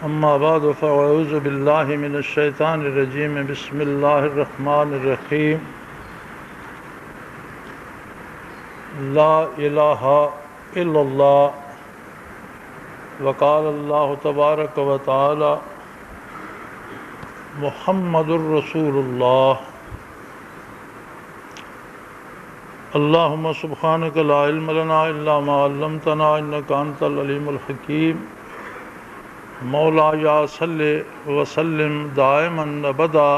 اما بعد فاعوذ باللہ من الشیطان الرجیم بسم اللہ الرحمن الرحیم لا الہ الا اللہ وقال اللہ تبارک و تعالی محمد الرسول اللہ اللہم سبحانک لا علم لنا الا ما علمتنا انک انت العلیم الحکیم مولا یا صلی وسلم دائما ابدا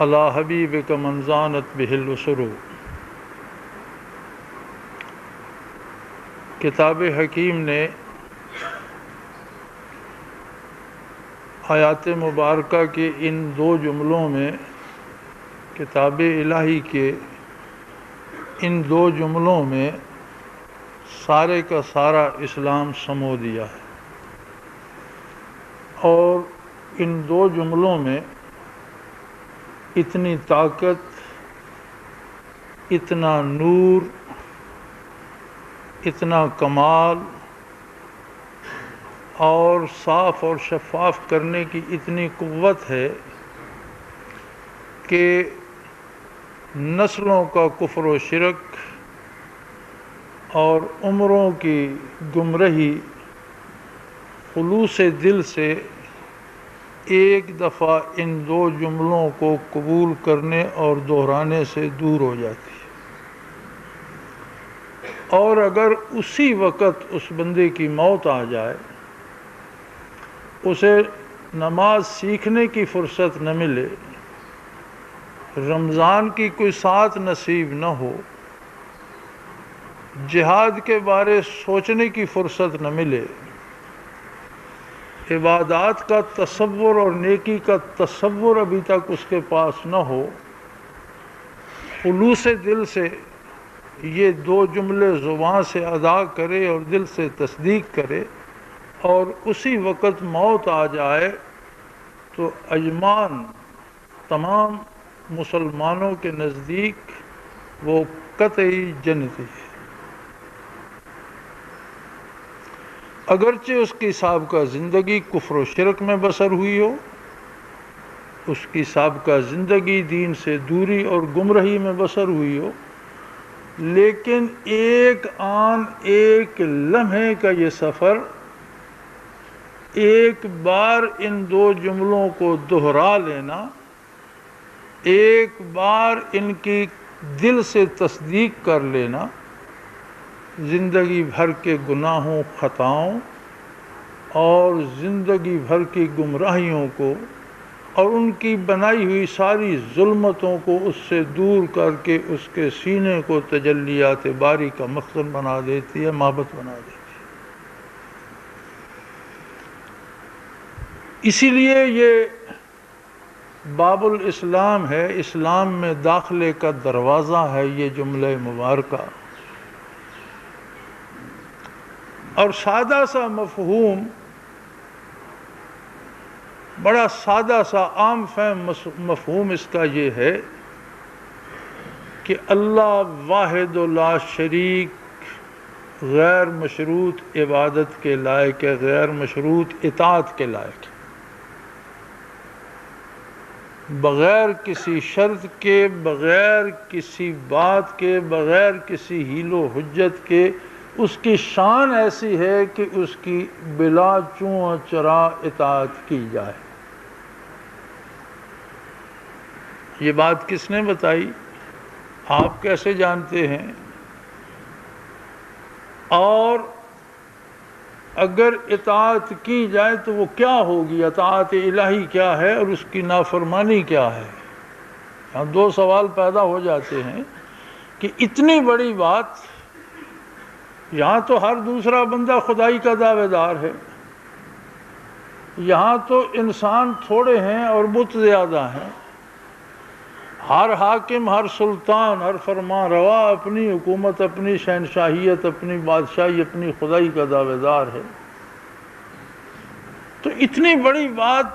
علی حبیبک من زانت بہ الاسر۔ کتاب حکیم نے آیات مبارکہ کے ان دو جملوں میں، کتاب الہی کے ان دو جملوں میں سارے کا سارا اسلام سمو دیا ہے، اور ان دو جملوں میں اتنی طاقت، اتنا نور، اتنا کمال اور صاف اور شفاف کرنے کی اتنی قوت ہے کہ نسلوں کا کفر و شرک اور عمروں کی گمراہی خلوص دل سے ایک دفعہ ان دو جملوں کو قبول کرنے اور دہرانے سے دور ہو جاتی ہے، اور اگر اسی وقت اس بندے کی موت آ جائے، اسے نماز سیکھنے کی فرصت نہ ملے، رمضان کی کوئی ساتھ نصیب نہ ہو، جہاد کے بارے سوچنے کی فرصت نہ ملے، عبادات کا تصور اور نیکی کا تصور ابھی تک اس کے پاس نہ ہو، خلوص دل سے یہ دو جملے زبان سے ادا کرے اور دل سے تصدیق کرے، اور اسی وقت موت آ جائے، تو اجمان تمام مسلمانوں کے نزدیک وہ قطعی جنتی ہے، اگرچہ اس کی سابقہ زندگی کفر و شرک میں بسر ہوئی ہو، اس کی سابقہ زندگی دین سے دوری اور گمراہی میں بسر ہوئی ہو، لیکن ایک آن ایک لمحے کا یہ سفر ایک بار ان دو جملوں کو دہرا لینا، ایک بار ان کی دل سے تصدیق کر لینا، زندگی بھر کے گناہوں، خطاؤں اور زندگی بھر کی گمراہیوں کو اور ان کی بنائی ہوئی ساری ظلمتوں کو اس سے دور کر کے اس کے سینے کو تجلیات باری کا مخزن بنا دیتی ہے، محبت بنا دیتی ہے۔ اسی لیے یہ باب الاسلام ہے، اسلام میں داخلے کا دروازہ ہے یہ جملہ مبارکہ، اور سادہ سا مفہوم، بڑا سادہ سا عام فہم مفہوم اس کا یہ ہے کہ اللہ واحد و لا شریک غیر مشروط عبادت کے لائق ہے، غیر مشروط اطاعت کے لائق ہے، بغیر کسی شرط کے، بغیر کسی بات کے، بغیر کسی حیل و حجت کے، اس کی شان ایسی ہے کہ اس کی بلا چوں چرا اطاعت کی جائے۔ یہ بات کس نے بتائی؟ آپ کیسے جانتے ہیں؟ اور اگر اطاعت کی جائے تو وہ کیا ہوگی؟ اطاعت الہی کیا ہے اور اس کی نافرمانی کیا ہے؟ یہاں دو سوال پیدا ہو جاتے ہیں کہ اتنی بڑی بات، یہاں تو ہر دوسرا بندہ خدائی کا دعوے دار ہے، یہاں تو انسان تھوڑے ہیں اور بت زیادہ ہیں، ہر حاکم، ہر سلطان، ہر فرمان روا اپنی حکومت، اپنی شہنشاہیت، اپنی بادشاہی، اپنی خدائی کا دعوے دار ہے۔ تو اتنی بڑی بات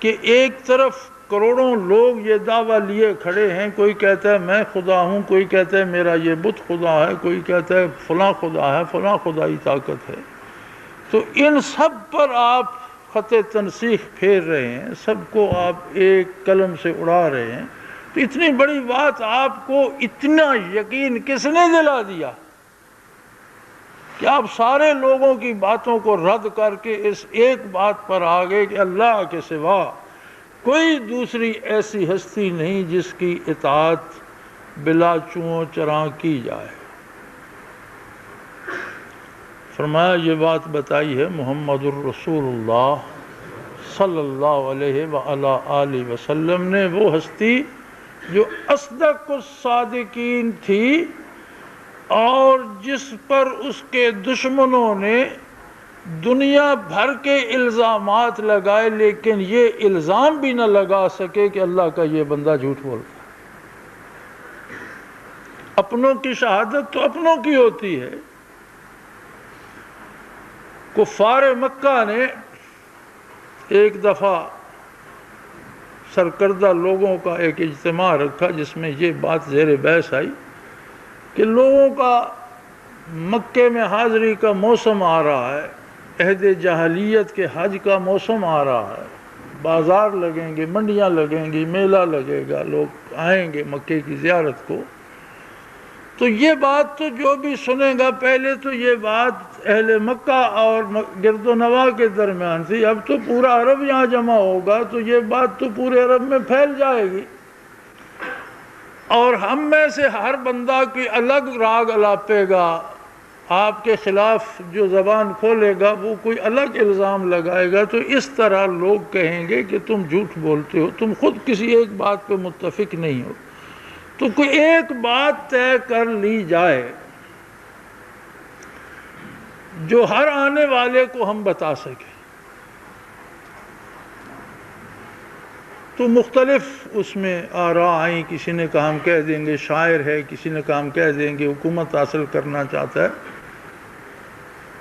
کہ ایک طرف کروڑوں لوگ یہ دعویٰ لیے کھڑے ہیں، کوئی کہتا ہے میں خدا ہوں، کوئی کہتا ہے میرا یہ بت خدا ہے، کوئی کہتا ہے فلاں خدا ہے، فلاں خدائی طاقت ہے، تو ان سب پر آپ خط تنسیخ پھیر رہے ہیں، سب کو آپ ایک قلم سے اڑا رہے ہیں، تو اتنی بڑی بات آپ کو اتنا یقین کس نے دلا دیا کہ آپ سارے لوگوں کی باتوں کو رد کر کے اس ایک بات پر آ گئے کہ اللہ کے سوا کوئی دوسری ایسی ہستی نہیں جس کی اطاعت بلا چوں چراں کی جائے؟ فرمایا یہ بات بتائی ہے محمد الرسول اللہ صلی اللہ علیہ وآلہ وسلم نے، وہ ہستی جو اصدق الصادقین تھی اور جس پر اس کے دشمنوں نے دنیا بھر کے الزامات لگائے، لیکن یہ الزام بھی نہ لگا سکے کہ اللہ کا یہ بندہ جھوٹ بولتا ہے۔ اپنوں کی شہادت تو اپنوں کی ہوتی ہے۔ کفار مکہ نے ایک دفعہ سرکردہ لوگوں کا ایک اجتماع رکھا جس میں یہ بات زیر بحث آئی کہ لوگوں کا مکے میں حاضری کا موسم آ رہا ہے، عہد جاہلیت کے حج کا موسم آ رہا ہے، بازار لگیں گے، منڈیاں لگیں گی، میلہ لگے گا، لوگ آئیں گے مکے کی زیارت کو، تو یہ بات تو جو بھی سنے گا، پہلے تو یہ بات اہل مکہ اور گرد و نواح کے درمیان تھی، اب تو پورا عرب یہاں جمع ہوگا تو یہ بات تو پورے عرب میں پھیل جائے گی، اور ہم میں سے ہر بندہ کوئی الگ راگ الاپے گا، آپ کے خلاف جو زبان کھولے گا وہ کوئی الگ الزام لگائے گا، تو اس طرح لوگ کہیں گے کہ تم جھوٹ بولتے ہو، تم خود کسی ایک بات پہ متفق نہیں ہو، تو کوئی ایک بات طے کر لی جائے جو ہر آنے والے کو ہم بتا سکیں۔ تو مختلف اس میں آراء آئیں، کسی نے کہا ہم کہہ دیں گے شاعر ہے، کسی نے کہا ہم کہہ دیں گے حکومت حاصل کرنا چاہتا ہے،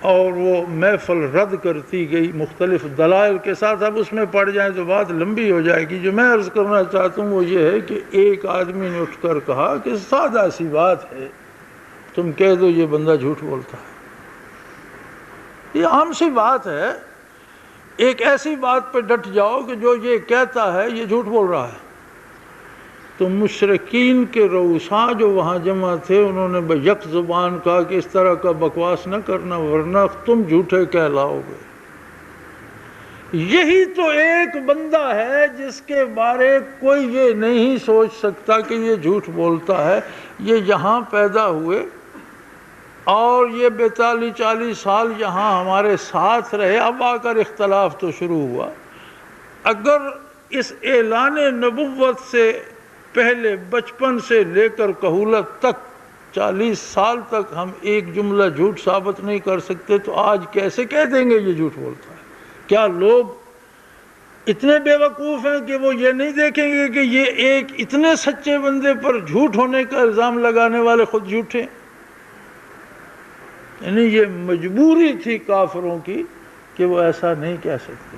اور وہ محفل رد کرتی گئی مختلف دلائل کے ساتھ۔ اب اس میں پڑ جائیں تو بات لمبی ہو جائے گی۔ جو میں عرض کرنا چاہتا ہوں وہ یہ ہے کہ ایک آدمی نے اٹھ کر کہا کہ سادہ سی بات ہے، تم کہہ دو یہ بندہ جھوٹ بولتا ہے، یہ عام سی بات ہے، ایک ایسی بات پہ ڈٹ جاؤ کہ جو یہ کہتا ہے یہ جھوٹ بول رہا ہے۔ تو مشرکین کے رؤساء جو وہاں جمع تھے انہوں نے یک زبان کہا کہ اس طرح کا بکواس نہ کرنا ورنہ تم جھوٹے کہلاؤ گے۔ یہی تو ایک بندہ ہے جس کے بارے کوئی یہ نہیں سوچ سکتا کہ یہ جھوٹ بولتا ہے، یہ یہاں پیدا ہوئے اور یہ 42-40 سال یہاں ہمارے ساتھ رہے، اب آ کر اختلاف تو شروع ہوا۔ اگر اس اعلان نبوت سے پہلے بچپن سے لے کر کہولت تک 40 سال تک ہم ایک جملہ جھوٹ ثابت نہیں کر سکتے تو آج کیسے کہہ دیں گے یہ جھوٹ بولتا ہے؟ کیا لوگ اتنے بے وقوف ہیں کہ وہ یہ نہیں دیکھیں گے کہ یہ ایک اتنے سچے بندے پر جھوٹ ہونے کا الزام لگانے والے خود جھوٹے؟ یعنی یہ مجبوری تھی کافروں کی کہ وہ ایسا نہیں کہہ سکتے۔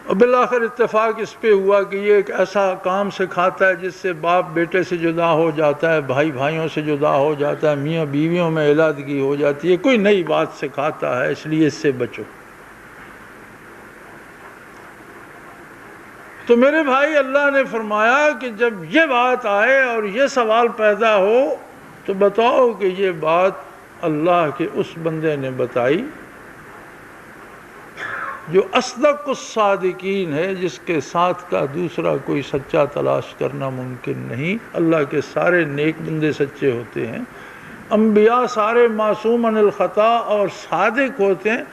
اور بالآخر اتفاق اس پہ ہوا کہ یہ ایک ایسا کام سکھاتا ہے جس سے باپ بیٹے سے جدا ہو جاتا ہے، بھائی بھائیوں سے جدا ہو جاتا ہے، میاں بیویوں میں علیحدگی ہو جاتی ہے، کوئی نئی بات سکھاتا ہے، اس لیے اس سے بچو۔ تو میرے بھائی، اللہ نے فرمایا کہ جب یہ بات آئے اور یہ سوال پیدا ہو تو بتاؤ کہ یہ بات اللہ کے اس بندے نے بتائی جو اصدق الصادقین ہے، جس کے ساتھ کا دوسرا کوئی سچا تلاش کرنا ممکن نہیں۔ اللہ کے سارے نیک بندے سچے ہوتے ہیں، انبیاء سارے معصوم عن الخطا اور صادق ہوتے ہیں،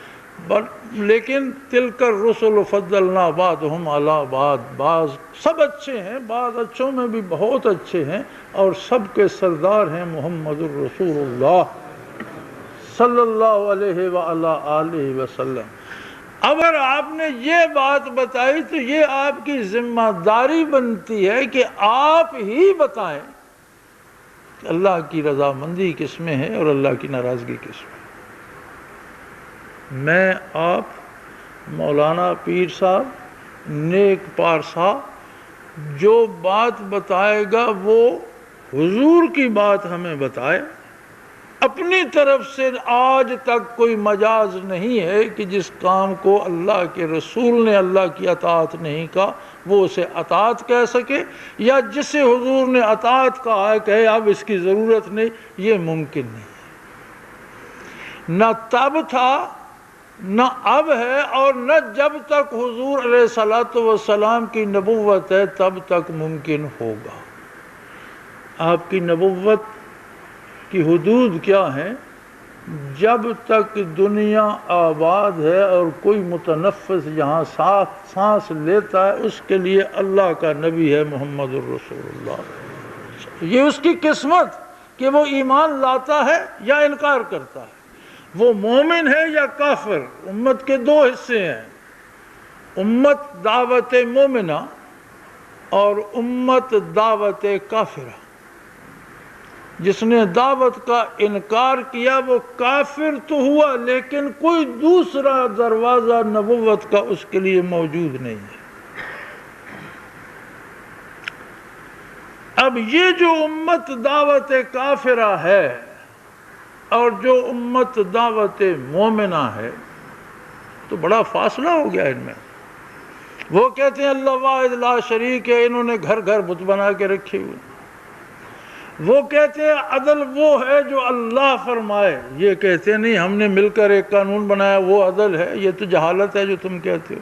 لیکن تلک الرسل فضلنا بعضهم علی بعض، بعض سب اچھے ہیں، بعض اچھوں میں بھی بہت اچھے ہیں، اور سب کے سردار ہیں محمد الرسول اللہ صلی اللہ علیہ وآلہ وسلم۔ اگر آپ نے یہ بات بتائی تو یہ آپ کی ذمہ داری بنتی ہے کہ آپ ہی بتائیں کہ اللہ کی رضامندی کس میں ہے اور اللہ کی ناراضگی کس میں۔ میں آپ مولانا پیر صاحب نیک پارسا جو بات بتائے گا وہ حضور کی بات ہمیں بتائے. اپنی طرف سے آج تک کوئی مجاز نہیں ہے کہ جس کام کو اللہ کے رسول نے اللہ کی اطاعت نہیں کہا وہ اسے اطاعت کہہ سکے، یا جسے حضور نے اطاعت کہا ہے کہے اب اس کی ضرورت نہیں. یہ ممکن نہیں ہے، نہ تب تھا نہ اب ہے، اور نہ جب تک حضور علیہ الصلوۃ والسلام کی نبوت ہے تب تک ممکن ہوگا. آپ کی نبوت کی حدود کیا ہیں؟ جب تک دنیا آباد ہے اور کوئی متنفس یہاں سانس لیتا ہے اس کے لیے اللہ کا نبی ہے محمد الرسول اللہ. یہ اس کی قسمت کہ وہ ایمان لاتا ہے یا انکار کرتا ہے، وہ مومن ہے یا کافر. امت کے دو حصے ہیں، امت دعوت مومنہ اور امت دعوت کافرہ. جس نے دعوت کا انکار کیا وہ کافر تو ہوا، لیکن کوئی دوسرا دروازہ نبوت کا اس کے لیے موجود نہیں ہے. اب یہ جو امت دعوت کافرہ ہے اور جو امت دعوت مومنہ ہے تو بڑا فاصلہ ہو گیا ان میں. وہ کہتے ہیں اللہ واحد لا شریک ہے، انہوں نے گھر گھر بت بنا کے رکھے ہوئے. وہ کہتے ہیں عدل وہ ہے جو اللہ فرمائے، یہ کہتے ہیں نہیں ہم نے مل کر ایک قانون بنایا وہ عدل ہے. یہ تو جہالت ہے جو تم کہتے ہو.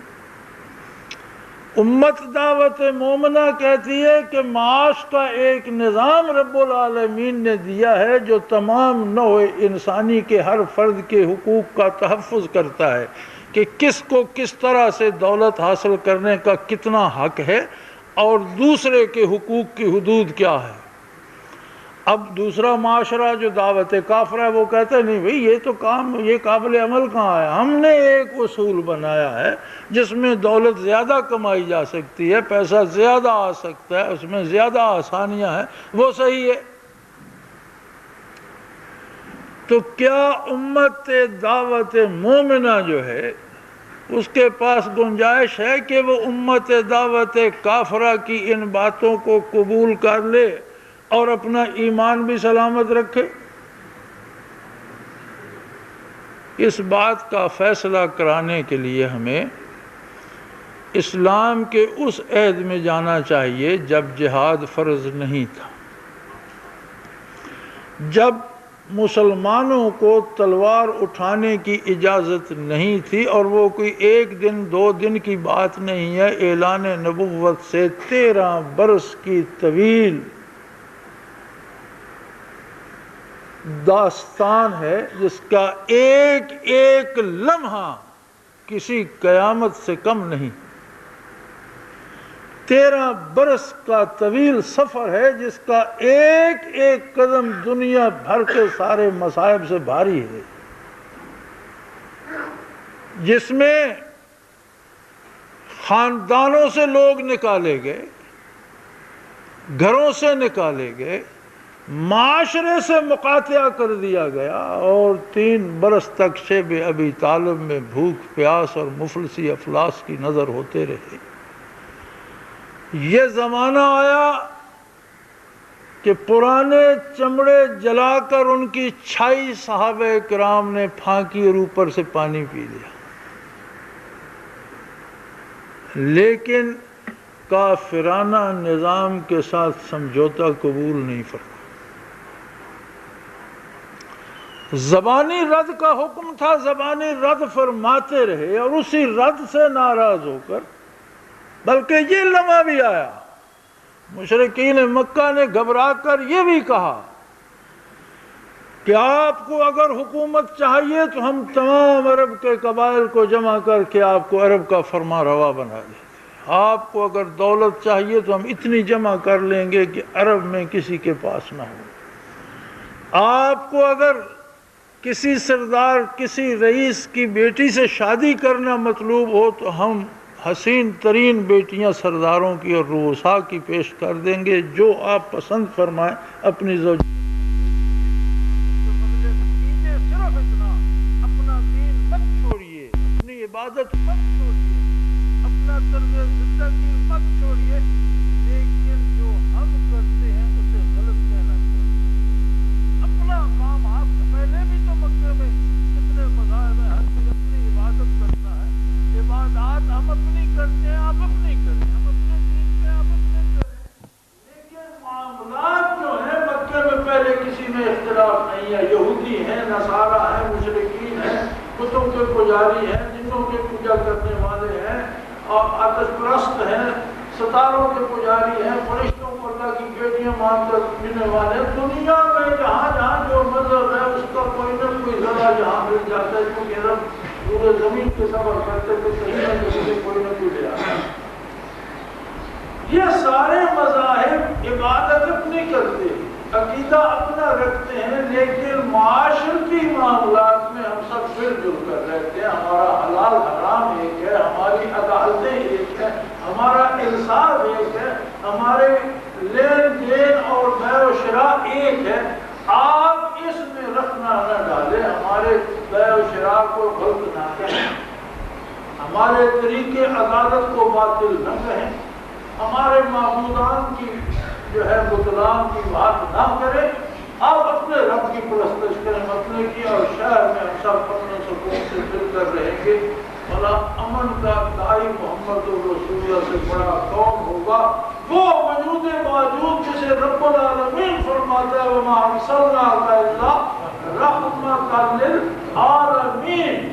امت دعوت مومنہ کہتی ہے کہ معاش کا ایک نظام رب العالمین نے دیا ہے جو تمام نوع انسانی کے ہر فرد کے حقوق کا تحفظ کرتا ہے کہ کس کو کس طرح سے دولت حاصل کرنے کا کتنا حق ہے اور دوسرے کے حقوق کی حدود کیا ہے. اب دوسرا معاشرہ جو دعوت کافرہ ہے وہ کہتا ہے نہیں بھئی یہ تو کام یہ قابل عمل کہاں ہے، ہم نے ایک اصول بنایا ہے جس میں دولت زیادہ کمائی جا سکتی ہے، پیسہ زیادہ آ سکتا ہے، اس میں زیادہ آسانیاں ہیں، وہ صحیح ہے. تو کیا امت دعوت مومنہ جو ہے اس کے پاس گنجائش ہے کہ وہ امت دعوت کافرہ کی ان باتوں کو قبول کر لے اور اپنا ایمان بھی سلامت رکھے؟ اس بات کا فیصلہ کرانے کے لیے ہمیں اسلام کے اس عہد میں جانا چاہیے جب جہاد فرض نہیں تھا، جب مسلمانوں کو تلوار اٹھانے کی اجازت نہیں تھی، اور وہ کوئی ایک دن دو دن کی بات نہیں ہے. اعلان نبوت سے 13 برس کی طویل داستان ہے جس کا ایک ایک لمحہ کسی قیامت سے کم نہیں. 13 برس کا طویل سفر ہے جس کا ایک ایک قدم دنیا بھر کے سارے مصائب سے بھاری ہے، جس میں خاندانوں سے لوگ نکالے گئے، گھروں سے نکالے گئے، معاشرے سے مقاطعہ کر دیا گیا، اور 3 برس تک شیب ابی طالب میں بھوک پیاس اور مفلسی افلاس کی نظر ہوتے رہے. یہ زمانہ آیا کہ پرانے چمڑے جلا کر ان کی چھائی صحابہ کرام نے پھانکی اور اوپر سے پانی پی لیا، لیکن کافرانہ نظام کے ساتھ سمجھوتا قبول نہیں فرمایا. زبانی رد کا حکم تھا، زبانی رد فرماتے رہے، اور اسی رد سے ناراض ہو کر بلکہ یہ لمحہ بھی آیا مشرکین مکہ نے گھبرا کر یہ بھی کہا کہ آپ کو اگر حکومت چاہیے تو ہم تمام عرب کے قبائل کو جمع کر کے آپ کو عرب کا فرما روا بنا دیں. آپ کو اگر دولت چاہیے تو ہم اتنی جمع کر لیں گے کہ عرب میں کسی کے پاس نہ ہو. آپ کو اگر کسی سردار کسی رئیس کی بیٹی سے شادی کرنا مطلوب ہو تو ہم حسین ترین بیٹیاں سرداروں کی اور رؤساء کی پیش کر دیں گے، جو آپ پسند فرمائیں اپنی زوج. صرف اتنا اپنا دین مت چھوڑیے، اپنی عبادت عبادت مت چھوڑیے، اپنا طرز زندگی مت چھوڑیے، لیکن جو ہم کرتے ہیں اسے غلط کہنا چھوڑیے۔ اپنا کام آپ پہلے بھی تو مکے میں کتنے مذاہب ہیں، ہر کوئی اپنی عبادت کرتا ہے، عبادات ہم اپنی کرتے ہیں، آپ اپنی کریں، ہم اپنے دین پہ آپ اپنے کریں، لیکن معاملات جو ہیں مکے میں پہلے کسی میں اختلاف نہیں ہے، یہودی ہیں، نصارہ ہیں، مشرکین ہیں، بتوں کے پجاری ہیں، جنوں کے پوجا کرنے والے ہیں، اور آتش پرست ہیں، ستاروں کے پجاری ہیں، فرشتوں کو اللہ کی بیٹیاں مان کر پینے والے ہیں۔ دنیا میں جہاں جہاں جو مذہب ہے اس کا کوئی نہ کوئی ذرا جہاں مل جاتا ہے، کیونکہ رب پورے زمین کے سفر کرتے تو کہیں نہ کہیں سے کوئی نہ کوئی لے آتا ہے۔ یہ سارے مذاہب عبادت اپنی کرتے ہیں، عقیدہ اپنا رکھتے ہیں، لیکن معاشرتی معاملات میں ہم سب مل جل کر رہتے ہیں۔ ہمارا حلال حرام ایک ہے، ہماری عدالتیں ایک ہے، ہمارا انصاف ایک ہے، ہمارے لین دین اور بيع و شراء ایک ہے۔ آپ اس میں رکھنا نہ ڈالیں، ہمارے بيع و شراء کو غلط نہ کہیں، ہمارے طریقے عدالت کو باطل نہ کہیں، ہمارے معبودان کی جو ہے بتلان کی بات نہ کریں، آپ اپنے رب کی پرستش کریں اپنے کی، اور شہر میں ہم سب اپنے سکون سے مل کر رہیں گے۔ بھلا امن کا داعی محمد رسول اللہ سے بڑا کون ہوگا؟ وہ وجود موجود جسے رب العالمین فرماتا ہے وما ارسلناک الا رحمۃ للعالمین۔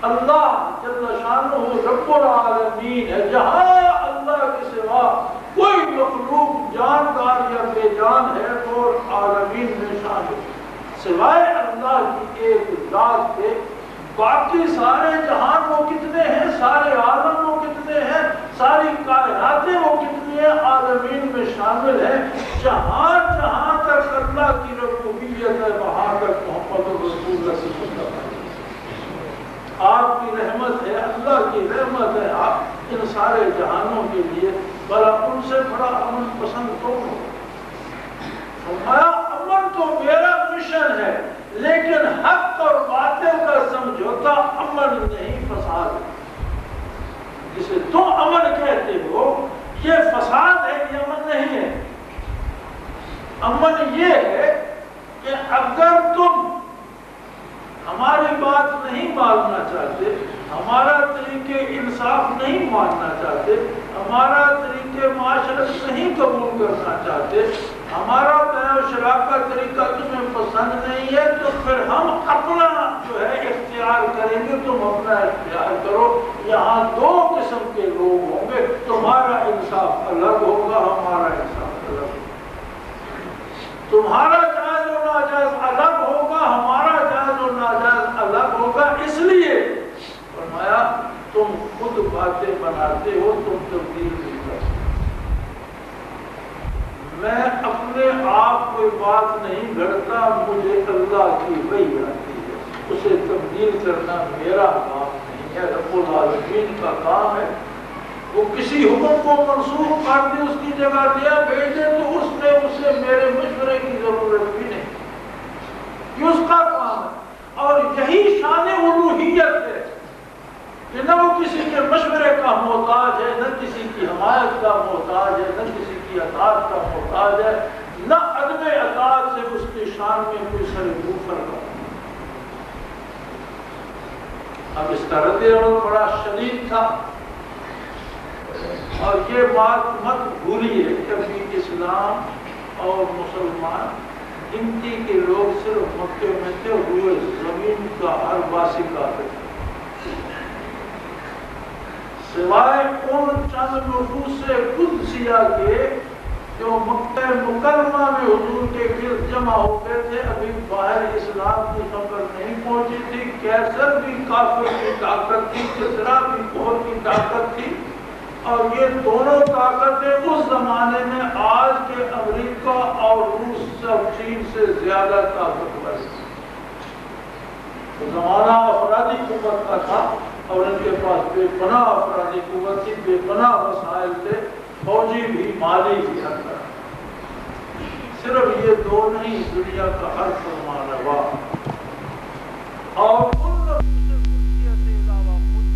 اللہ جل شانہ رب العالمین ہے، جہاں اللہ کے سوا کوئی مخلوق جاندار یا بے جان ہے تو عالمین میں شامل، سوائے اللہ کی ایک ذات کے باقی سارے جہان وہ کتنے ہیں، سارے عالم وہ کتنے ہیں، ساری کائناتیں وہ کتنی ہیں، عالمین میں شامل ہیں۔ جہاں جہاں تک اللہ کی ربوبیت ہے وہاں تک محمد رسول اللہ سے مطلب ہے۔ آپ کی رحمت ہے، اللہ کی رحمت ہے آپ ان سارے جہانوں کے لیے، بھلا ان سے بڑا امن پسند کون ہو؟ ہمارا امن تو میرا مشن ہے، لیکن حق اور باطل کا سمجھوتا امن نہیں فساد ہے۔ جسے تم امن کہتے ہو یہ فساد ہے، یہ امن نہیں ہے۔ امن یہ ہے کہ اگر تم ہماری بات نہیں ماننا چاہتے، ہمارا طریقے انصاف نہیں ماننا چاہتے، ہمارا طریقے معاشرت نہیں قبول کرنا چاہتے، ہمارا بيع و شراء کا طریقہ تمہیں پسند نہیں ہے، تو پھر ہم اپنا جو ہے اختیار کریں گے، تم اپنا اختیار کرو۔ یہاں دو قسم کے لوگ ہوں گے، تمہارا انصاف الگ ہوگا، ہمارا انصاف الگ ہوگا، تمہارا جائز و ناجائز الگ ہوگا، ہمارا جائز و ناجائز الگ ہوگا۔ اس لیے فرمایا تم خود باتیں بناتے ہو، تم تبدیل نہیں کر سکتے۔ میں اپنے آپ کوئی بات نہیں گھڑتا، مجھے اللہ کی وحی آتی ہے، اسے تبدیل کرنا میرا کام نہیں ہے، رب العالمین کا کام ہے۔ وہ کسی حکم کو منسوخ کر دے، اس کی جگہ دیا بھیج دے، تو اس میں اسے میرے مشورے کی ضرورت بھی نہیں، یہ اس کا کام ہے۔ اور یہی شان الوہیت ہے کہ نہ وہ کسی کے مشورے کا محتاج ہے، نہ کسی کی حمایت کا محتاج ہے، نہ کسی کی اطاعت کا محتاج ہے، نہ عدم اطاعت سے اس کی شان میں کوئی سر اوپر کا۔ اب اس کا رد عمل بڑا شدید تھا، اور یہ بات مت بھولیے کبھی اسلام اور مسلمان گنتی کے لوگ صرف مکے میں تھے، ہوئے زمین کا ہر باسی کافر، سوائے ان چند نفوس قدسیہ کے جو مکہ مکرمہ میں حضور کے گرد جمع ہو گئے تھے، ابھی باہر اسلام کی خبر نہیں پہنچی تھی، کیسر بھی کافر کی طاقت تھی، کسرا بھی کفر کی طاقت تھی، اور یہ دونوں طاقتیں اس زمانے میں آج کے امریکہ اور روس اور چین سے زیادہ طاقتور تھی۔ زمانہ افرادی قوت کا تھا، اور ان کے پاس بے پناہ افرادی قوت تھی، بے پناہ وسائل تھے، فوجی بھی مالی بھی ہر طرح۔ صرف یہ دو نہیں، دنیا کا ہر فرمان روا، اور ان لوگوں سے علاوہ خود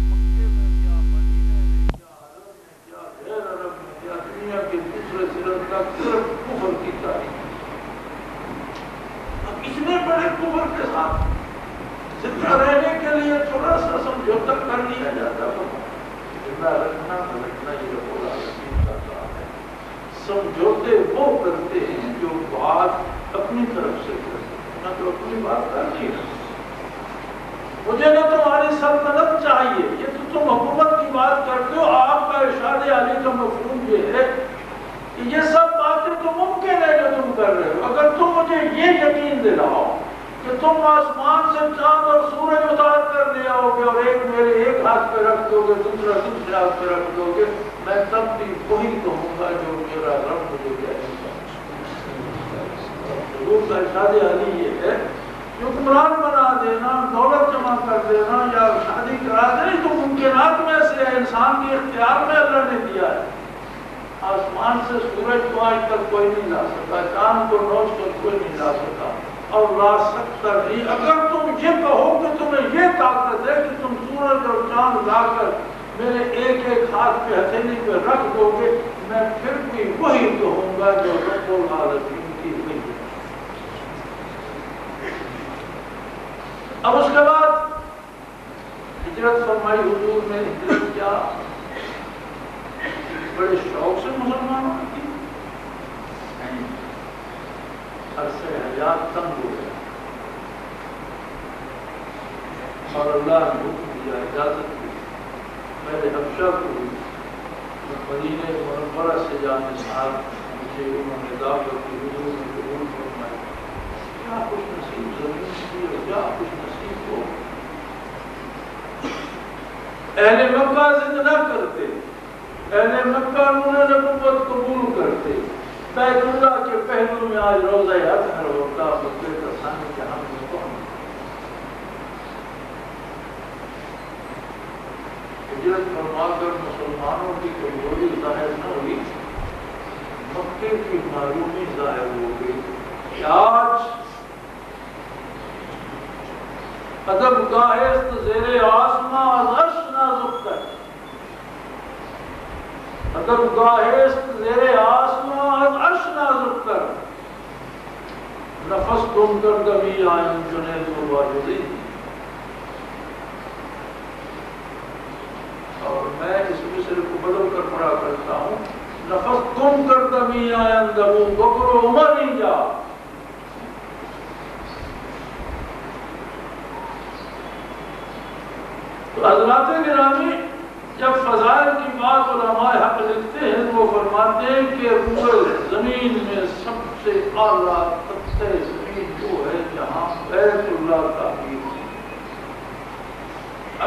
سا سمجھوتا کر لیا جاتا ہے. زندہ رکھنا بھٹکنا یہ رب العالمین کا کام ہے. سمجھوتے وہ کرتے ہیں جو بات اپنی طرف سے کرتے ہیں، نہ تو اپنی بات کر نہیں رہتے. مجھے نہ تمہاری سلطنت چاہیے، یہ تو تم حکومت کی بات کرتے ہو. آپ کا ارشاد علی کا مفہوم یہ ہے کہ یہ سب باتیں تو ممکن ہے جو تم کر رہے ہو. اگر تم مجھے یہ یقین دلاؤ کہ تم آسمان سے چاند اور سورج اتار کر لے آؤ گے اور ایک میرے ایک ہاتھ پہ رکھ دو گے، دوسرا دوسرے ہاتھ پہ رکھ دو گے، میں تب بھی وہی کہوں گا جو میرا رب مجھے کہنے کا. حضور کا ارشاد علی یہ ہے، حکمران بنا دینا، دولت جمع کر دینا یا شادی کرا دینا تو ممکنات میں سے ہے، انسان کے اختیار میں اللہ نے دیا ہے. آسمان سے سورج کو آج تک کوئی نہیں لا سکا، چاند کو نوچ کر کوئی نہیں لا سکا اور لا سکتا نہیں. اگر تم یہ کہو کہ تمہیں یہ طاقت ہے کہ تم سورج اور چاند لا کر میرے ایک ایک ہاتھ پہ ہتھیلی پہ رکھ دو گے، میں پھر بھی وہی کہوں گا جو رب العالمین کی ہوئی ہے. اب اس کے بعد ہجرت فرمائی حضور نے. ہجرت کیا بڑے شوق سے مسلمانوں کی عرصہ حیات تنگ ہو گیا اور اللہ نے حکم دیا، اجازت دی. پہلے حبشہ کو مدینہ منورہ سے جانے ساتھ مجھے انہوں نے دعوت کی، حضور نے قبول فرمائی. کیا خوش نصیب زمین کی اور کیا خوش نصیب ہو. اہل مکہ ضد نہ کرتے، اہل مکہ انہوں نے نبوت قبول کرتے. بیت اللہ کے پہلو میں آج روزہ اطہر ہوتا، مکے کا سن کے ہم نے کون. ہجرت فرما کر مسلمانوں کی کمزوری ظاہر نہ ہوئی، مکے کی معلومی ظاہر ہو گئی. آج ادب گاہست زیر آسماں از عرش نازک کر، ادب گاہست زیر آسماں از عرش نازک کر، نفس گم کر کبھی آئیں جنید و واجدی. اور میں اس مصر کو بدل کر پڑھا کرتا ہوں، نفس گم کر کبھی آئیں ابو بکر و عمر نہیں جا. تو حضرات گرامی، جب فضائل کی بات علماء حق لکھتے ہیں وہ فرماتے ہیں کہ روئے زمین میں سب سے اعلیٰ تختہ زمین جو ہے جہاں بیت اللہ تعمیر ہے.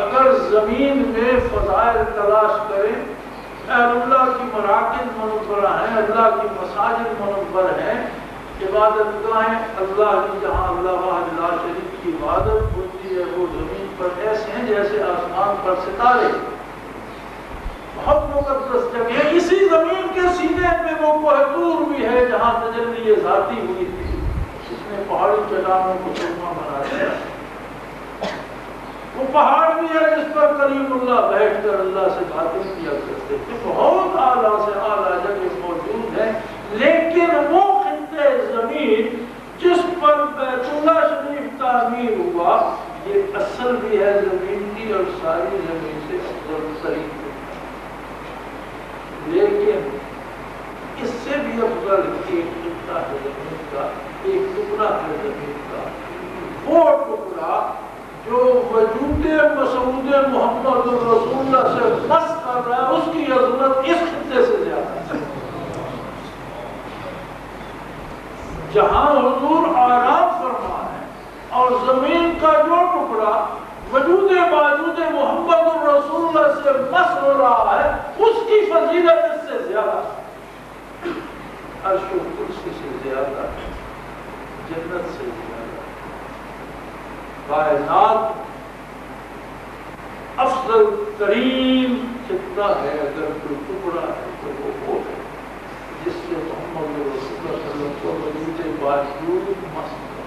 اگر زمین میں فضائل تلاش کریں، اہل اللہ کی مراکز منورہ ہیں، اللہ کی مساجد منور ہیں، عبادت گاہیں اللہ کی جہاں اللہ وحدہ لا شریک کی عبادت ہوتی ہے، وہ زمین پر ایسے ہیں جیسے آسمان پر ستارے. بہت مقدس جگہ ہے. اسی زمین کے سینے میں وہ کوہ طور بھی ہے جہاں تجلی ذاتی ہوئی تھی. اس نے پہاڑی چٹانوں کو سرما بنا دیا. وہ پہاڑ بھی ہے جس پر کریم اللہ بیٹھ کر اللہ سے باتیں کیا کرتے تھے. بہت اعلیٰ سے اعلیٰ جگہ موجود ہے، لیکن وہ خطے زمین جس پر بیت اللہ شریف تعمیر ہوا یہ اصل بھی ہے زمین کی اور ساری زمین سے افضل ترین ہے. لیکن اس سے بھی افضل ایک خطہ ہے زمین کا، ایک ٹکڑا ہے زمین کا، وہ ٹکڑا جو وجود مسعود محمد رسول اللہ سے بس کر رہا ہے، اس کی عظمت اس خطے سے زیادہ ہے. جہاں حضور آرام فرما ہے اور زمین کا جو ٹکڑا وجود باوجود محمد رسول اللہ سے بس ہو رہا ہے، اس کی فضیلت اس سے زیادہ ہے، عرش و کرسی سے زیادہ ہے، جنت سے زیادہ. کائنات افضل ترین خطہ ہے اگر کوئی ٹکڑا ہے تو وہ ہے جس سے محمد رسول اللہ صلی اللہ علیہ وسلم کو وجود باوجود مست ہے.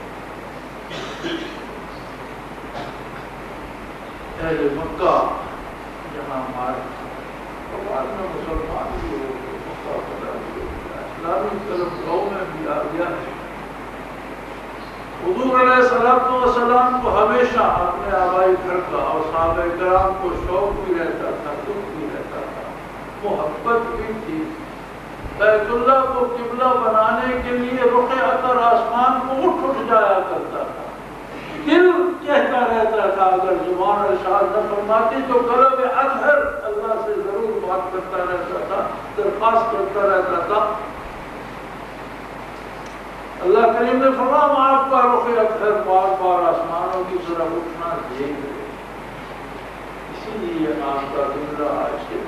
اہل مکہ جہاں ہمارے مسلمان بھی ہو گئے، مکہ فتح بھی ہو گیا، اسلامی طرف گاؤں میں بھی آ گیا ہے. حضور علیہ السلام کو ہمیشہ اپنے آبائی گھر کا اور صحابہ کرام کو شوق بھی رہتا تھا، دکھ بھی رہتا تھا، محبت بھی تھی۔ بیت اللہ کو قبلہ بنانے کے لیے رخ اطہر آسمان کو اٹھ جایا کرتا تھا، دل کہتا رہتا تھا، اگر زبان ارشاد نہ فرماتی تو قلب اطہر اللہ سے ضرور بات کرتا رہتا تھا، درخواست کرتا رہتا تھا۔ اللہ کریم نے فرمایا آپ کا رخ اطہر بار بار آسمانوں کی طرف اٹھنا دیکھ رہے، اسی لیے آپ کا قبلہ آج سے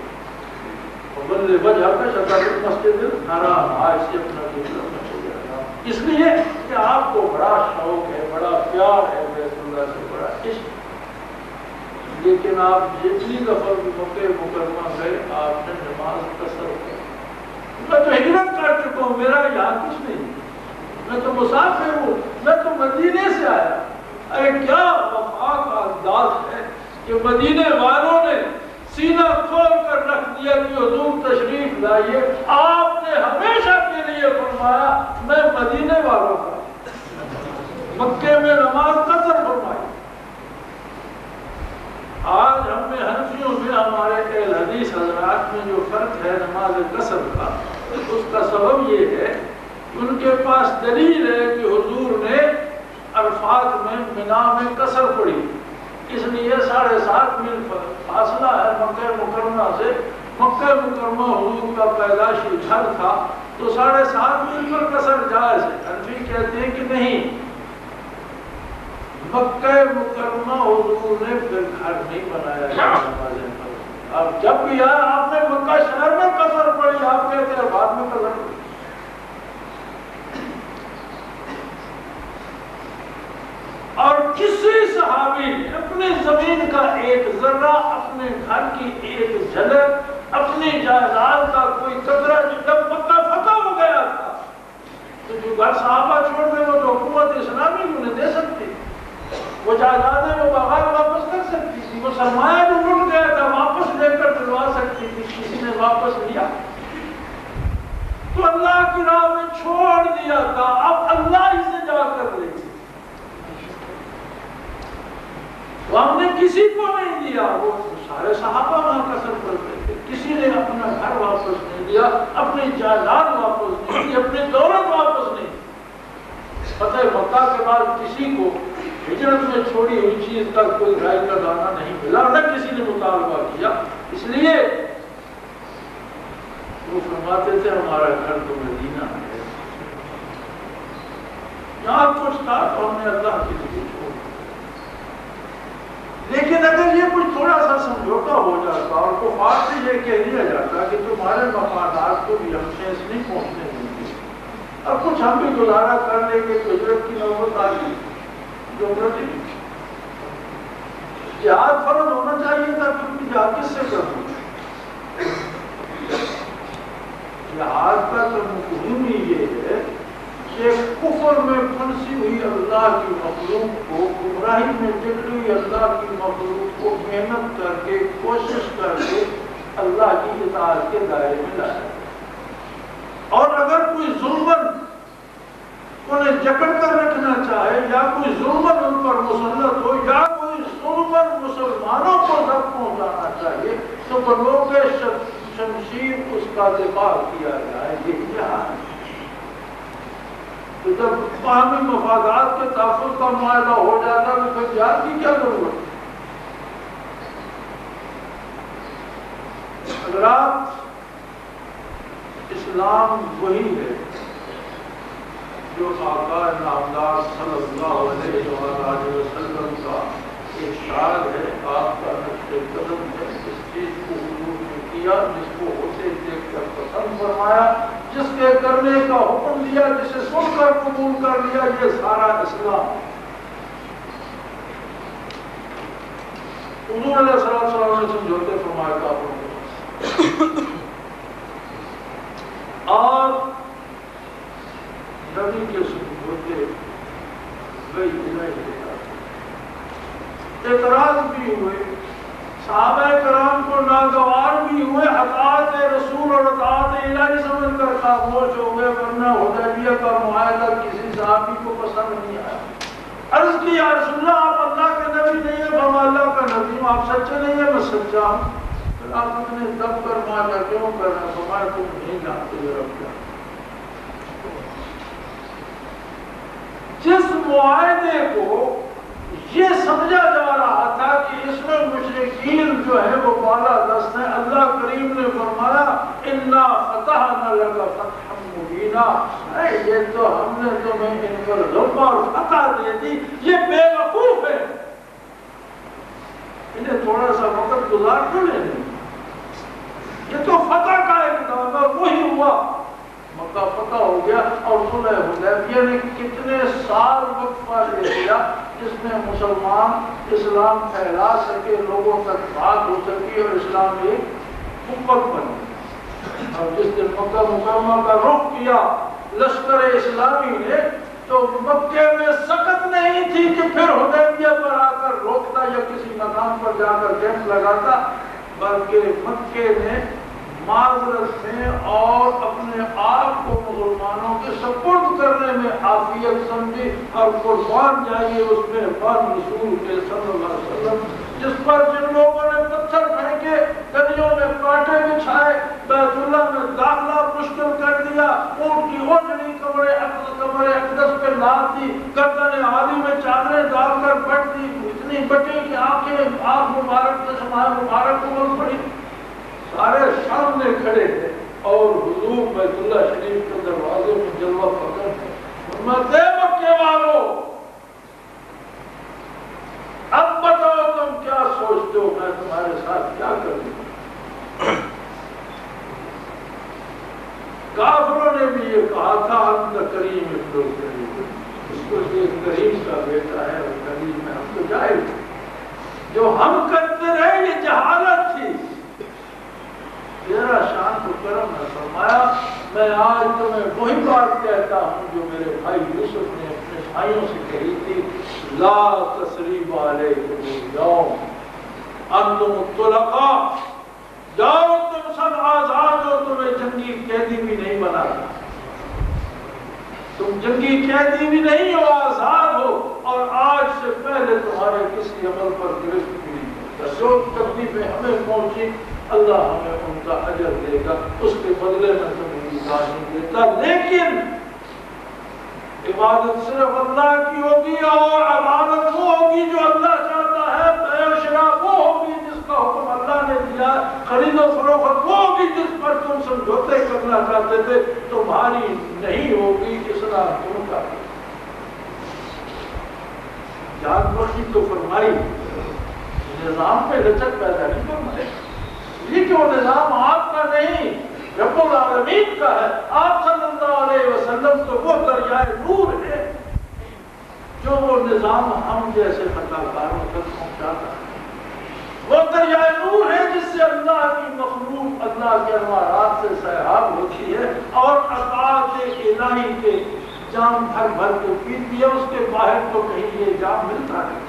وَبَلِّ وَجْهَكَ شَطْرَ الْمَسْجِدِ الْحَرَامِ، آج سے اپنا قبلہ مچ گیا، اس لیے کہ آپ کو بڑا شوق ہے، بڑا پیار ہے بیت اللہ سے، بڑا عشق۔ لیکن آپ جتنی دفعہ بھی مکہ مکرمہ گئے آپ نے نماز قصر کی۔ میں تو ہجرت کر چکا ہوں، میرا یہاں کچھ نہیں، میں تو مسافر ہوں، میں تو مدینے سے آیا۔ ارے کیا وفا کا انداز ہے کہ مدینے والوں نے سینہ کھول کر رکھ دیا کہ حضور تشریف لائیے، آپ نے ہمیشہ کے لیے فرمایا میں مدینے والوں کا، مکے میں نماز قصر فرمائی۔ آج ہم میں حنفیوں میں ہمارے اہل حدیث حضرات میں جو فرق ہے نماز قصر کا، اس کا سبب یہ ہے ان کے پاس دلیل ہے کہ حضور نے عرفات میں منا میں قصر پڑھی، اس لیے 7.5 میل فاصلہ ہے مکہ مکرمہ سے۔ مکہ مکرمہ حضور کا پیدائشی گھر تھا تو 7.5 میل پر قصر جائز ہے۔ حنفی کہتے ہیں کہ نہیں، مکہ مکرمہ حضور نے پھر گھر نہیں بنایا۔ اب جب بھی آیا آپ نے مکہ شہر میں قصر پڑھی، آپ کہتے ہیں بعد میں قصر پڑھی۔ اور کسی صحابی نے اپنی زمین کا ایک ذرہ، اپنے گھر کی ایک جھلک، اپنی جائیداد کا کوئی قطرہ، جب مکہ فتح ہو گیا تھا تو جو گھر صحابہ چھوڑ دے وہ تو حکومت اسلامی انہیں دے سکتی، وہ جائیدادیں وہ بغیر واپس کر سکتی تھی، وہ سرمایہ جو لٹ گیا تھا واپس لے کر دلوا سکتی تھی، کسی نے واپس لیا تو اللہ کی راہ میں چھوڑ دیا تھا، اب اللہ ہی سے جا کر لے گی۔ تو ہم نے کسی کو نہیں دیا، وہ سارے صحابہ وہاں قصر کرتے تھے، کسی نے اپنا گھر واپس نہیں دیا، اپنی جائیداد واپس نہیں دی، اپنی دولت واپس نہیں دی۔ فتح مکہ کے بعد کسی کو ہجرت میں چھوڑی ہوئی چیز کا کوئی رائے کا دانہ نہیں ملا، نہ کسی نے مطالبہ کیا۔ اس لیے وہ فرماتے تھے ہمارا گھر تو مدینہ ہے، یہاں کچھ تھا تو ہم نے اللہ کے لیے چھوڑ۔ لیکن اگر یہ کچھ تھوڑا سا سمجھوتا ہو جاتا اور کفار سے یہ کہہ دیا جاتا کہ تمہارے مفادات کو بھی ہم ٹھیس نہیں پہنچنے دیں گے، اب کچھ ہم بھی گزارا کر لیں گے، تو ہجرت کی نوبت آ گئی، جو ہی جہاد فرض ہونا چاہیے تھا، کیونکہ جہاد کس سے کروں؟ جہاد کا تو مفہوم ہی یہ ہے کہ کفر میں پھنسی ہوئی اللہ کی مخلوق کو، گمراہی میں جکڑی ہوئی اللہ کی مخلوق کو محنت کر کے، کوشش کر کے اللہ کی اطاعت کے دائرے میں لایا۔ اور اگر کوئی ظلمن انہیں جکڑ کر رکھنا چاہے، یا کوئی ظلمن ان پر مسلط ہو، یا کوئی ظلمن مسلمانوں کو ضرر پہنچانا چاہیے، تو بنو کے شمشیر اس کا دفاع کیا جائے، یہ جہاد ہے۔ تو جب باہمی مفادات کے تحفظ کا معاہدہ ہو جاتا ہے تو پھر جہاد کی کیا ضرورت ہے؟ حضرات، اسلام وہی ہے جو آقا نامدار صلی اللہ علیہ وآلہ وسلم کا ارشاد ہے، آپ کا نقش قدم ہے، اس چیز کو حضور نے کیا جس کو ہوتے دیکھ کر پسند فرمایا، جس کے کرنے کا حکم دیا، جسے سن کر قبول کر لیا، یہ سارا اسلام۔ حضور علیہ السلام نے سمجھوتے فرمایا کافروں کے اور نبی کے سمجھوتے اعتراض بھی ہوئے، صحابہ کرام کو ناگوار بھی ہوئے، اطاعت رسول اور اطاعت الہی سمجھ کر خاموش ہو گئے، ورنہ حدیبیہ کا معاہدہ کسی صحابی کو پسند نہیں آیا۔ عرض کی یا رسول اللہ آپ اللہ کے نبی نہیں ہیں؟ فرمایا اللہ کا نبی ہوں۔ آپ سچے نہیں ہیں؟ میں سچا ہوں۔ پھر آپ اتنے دب کر مانا کیوں کر رہے ہیں؟ فرمایا تم نہیں جانتے یہ رب کیا۔ جس معاہدے کو یہ سمجھا جا رہا تھا کہ اس میں مشرکین جو ہے وہ بالا دست ہیں، اللہ کریم نے فرمایا اِنَّا فَتَحْنَا لَكَ فَتْحًا مُبِينًا، یہ تو ہم نے تمہیں ان پر غلبہ اور فتح دے دی۔ یہ بے وقوف ہے، انہیں تھوڑا سا وقت گزار کر لینے، یہ تو فتح کا ایک دعویٰ وہی ہوا، مکہ فتح ہو گیا اور صلح حدیبیہ نے کتنے سال وقفہ لے لیا جس میں مسلمان اسلام پھیلا سکے، لوگوں تک بات ہو سکی اور اسلام ایک قوت بنے۔ اور جس دن مکہ مکرمہ کا رخ کیا لشکر اسلامی نے تو مکے میں سخت نہیں تھی کہ پھر حدیبیہ پر آ کر روکتا یا کسی مقام پر جا کر کیمپ لگاتا، بلکہ مکے نے معذرت میں اور اپنے آپ کو مسلمانوں کے سپرد کرنے میں عافیت سمجھی اور قربان جائیے اس میں فن رسول کے صلی اللہ علیہ وسلم، جس پر جن لوگوں نے پتھر پھینکے، گلیوں میں کانٹے بچھائے، بیت اللہ میں داخلہ مشکل کر دیا، اونٹ کی اونجڑی کمرے اقدس پہ لاد دی، گردن عالی میں چادریں ڈال کر بٹ دی، اتنی بٹی کہ آنکھ مبارک میں سماع مبارک کو بول پڑی، سارے سامنے کھڑے تھے اور حضور بیت اللہ شریف کے دروازے میں جلوہ پکڑ تھے۔ امت مکے والوں، اب بتاؤ تم کیا سوچتے ہو میں تمہارے ساتھ کیا کروں؟ کافروں نے بھی یہ کہا تھا انت کریم ابن کریم، اس کو ایک کریم کا بیٹا ہے اور کریم میں ہم تو جائز، جو ہم کرتے رہے یہ جہالت تھی، تیرا شان و کرم ہے۔ فرمایا میں آج تمہیں وہی بات کہتا ہوں جو میرے بھائی یوسف نے اپنے بھائیوں سے کہی تھی، لا تثریب علیکم اليوم انتم الطلقاء، جاؤ تم سب آزاد ہو، تمہیں جنگی قیدی بھی نہیں بنا رہا، تم جنگی قیدی بھی نہیں ہو، آزاد ہو، اور آج سے پہلے تمہارے کسی عمل پر گرفت بھی نہیں ہوتا۔ جو تکلیفیں ہمیں پہنچی اللہ ہمیں ان کا اجر دے گا، اس کے بدلے میں تمہیں نگاہ نہیں دیتا، لیکن عبادت صرف اللہ کی ہوگی اور عبادت وہ ہوگی جو اللہ چاہتا ہے، بے و شراب وہ ہوگی جس کا حکم اللہ نے دیا، خرید و فروخت وہ ہوگی جس پر تم سمجھوتے کرنا چاہتے تھے، تمہاری نہیں ہوگی، اصلاح تم کا۔ جان بخشی تو فرمائی، نظام پہ لچک پیدا نہیں فرمائی، یہ جو نظام آپ کا نہیں رب العالمین کا ہے۔ آپ صلی اللہ علیہ وسلم تو وہ دریائے نور ہے جو وہ نظام ہم جیسے خطا کاروں تک پہنچاتا ہے، وہ دریائے نور ہے جس سے اللہ کی مخلوق اللہ کے انوارات سے سیراب ہوتی ہے اور اطاعت الہی کے جام بھر بھر کے پیتی ہے، اس کے باہر تو کہیں یہ جام ملتا ہے۔